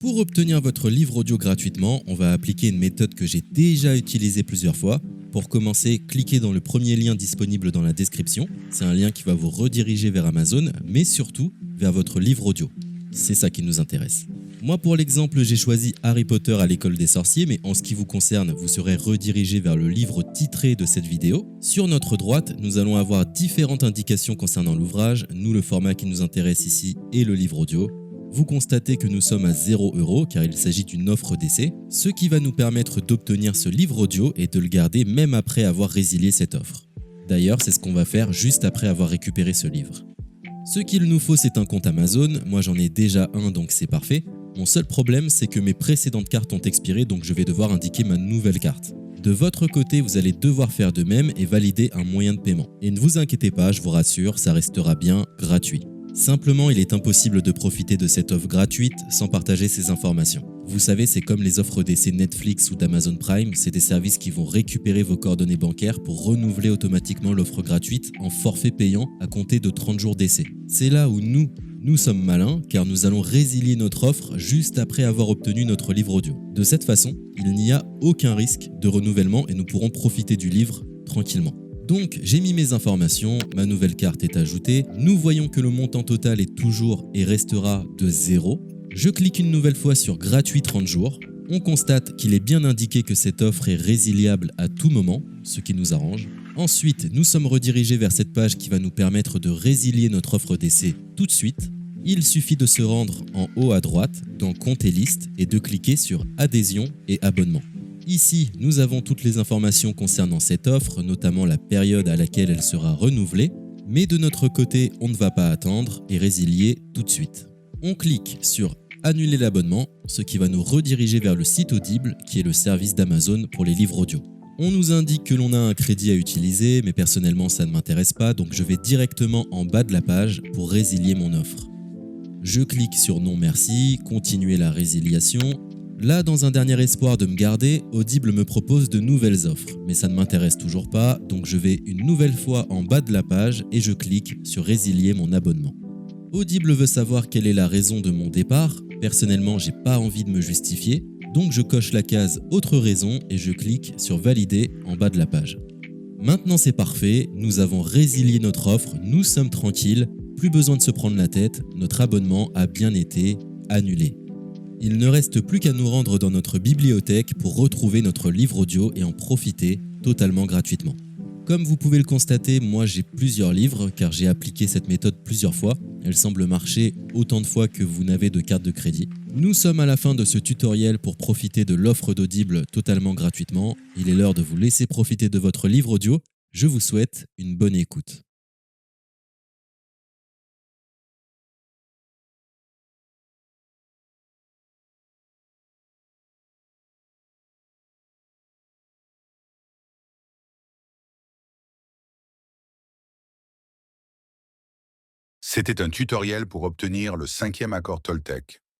Pour obtenir votre livre audio gratuitement, on va appliquer une méthode que j'ai déjà utilisée plusieurs fois. Pour commencer, cliquez dans le premier lien disponible dans la description. C'est un lien qui va vous rediriger vers Amazon, mais surtout vers votre livre audio. C'est ça qui nous intéresse. Moi, pour l'exemple, j'ai choisi Harry Potter à l'école des sorciers, mais en ce qui vous concerne, vous serez redirigé vers le livre titré de cette vidéo. Sur notre droite, nous allons avoir différentes indications concernant l'ouvrage. Nous, le format qui nous intéresse ici est le livre audio. Vous constatez que nous sommes à 0 € car il s'agit d'une offre d'essai, ce qui va nous permettre d'obtenir ce livre audio et de le garder même après avoir résilié cette offre. D'ailleurs, c'est ce qu'on va faire juste après avoir récupéré ce livre. Ce qu'il nous faut, c'est un compte Amazon. Moi, j'en ai déjà un, donc c'est parfait. Mon seul problème, c'est que mes précédentes cartes ont expiré, donc je vais devoir indiquer ma nouvelle carte. De votre côté, vous allez devoir faire de même et valider un moyen de paiement. Et ne vous inquiétez pas, je vous rassure, ça restera bien gratuit. Simplement, il est impossible de profiter de cette offre gratuite sans partager ces informations. Vous savez, c'est comme les offres d'essai Netflix ou d'Amazon Prime, c'est des services qui vont récupérer vos coordonnées bancaires pour renouveler automatiquement l'offre gratuite en forfait payant à compter de 30 jours d'essai. C'est là où nous sommes malins car nous allons résilier notre offre juste après avoir obtenu notre livre audio. De cette façon, il n'y a aucun risque de renouvellement et nous pourrons profiter du livre tranquillement. Donc j'ai mis mes informations, ma nouvelle carte est ajoutée, nous voyons que le montant total est toujours et restera de 0. Je clique une nouvelle fois sur gratuit 30 jours, on constate qu'il est bien indiqué que cette offre est résiliable à tout moment, ce qui nous arrange. Ensuite, nous sommes redirigés vers cette page qui va nous permettre de résilier notre offre d'essai tout de suite. Il suffit de se rendre en haut à droite dans Compte et liste et de cliquer sur Adhésion et abonnement. Ici, nous avons toutes les informations concernant cette offre, notamment la période à laquelle elle sera renouvelée, mais de notre côté, on ne va pas attendre et résilier tout de suite. On clique sur Annuler l'abonnement, ce qui va nous rediriger vers le site Audible, qui est le service d'Amazon pour les livres audio. On nous indique que l'on a un crédit à utiliser, mais personnellement ça ne m'intéresse pas, donc je vais directement en bas de la page pour résilier mon offre. Je clique sur Non merci, continuer la résiliation. Là, dans un dernier espoir de me garder, Audible me propose de nouvelles offres, mais ça ne m'intéresse toujours pas, donc je vais une nouvelle fois en bas de la page et je clique sur Résilier mon abonnement. Audible veut savoir quelle est la raison de mon départ. Personnellement, j'ai pas envie de me justifier, donc je coche la case Autre raison et je clique sur Valider en bas de la page. Maintenant c'est parfait, nous avons résilié notre offre, nous sommes tranquilles, plus besoin de se prendre la tête, notre abonnement a bien été annulé. Il ne reste plus qu'à nous rendre dans notre bibliothèque pour retrouver notre livre audio et en profiter totalement gratuitement. Comme vous pouvez le constater, moi j'ai plusieurs livres car j'ai appliqué cette méthode plusieurs fois. Elle semble marcher autant de fois que vous n'avez de carte de crédit. Nous sommes à la fin de ce tutoriel pour profiter de l'offre d'Audible totalement gratuitement. Il est l'heure de vous laisser profiter de votre livre audio. Je vous souhaite une bonne écoute. C'était un tutoriel pour obtenir le cinquième accord Toltec.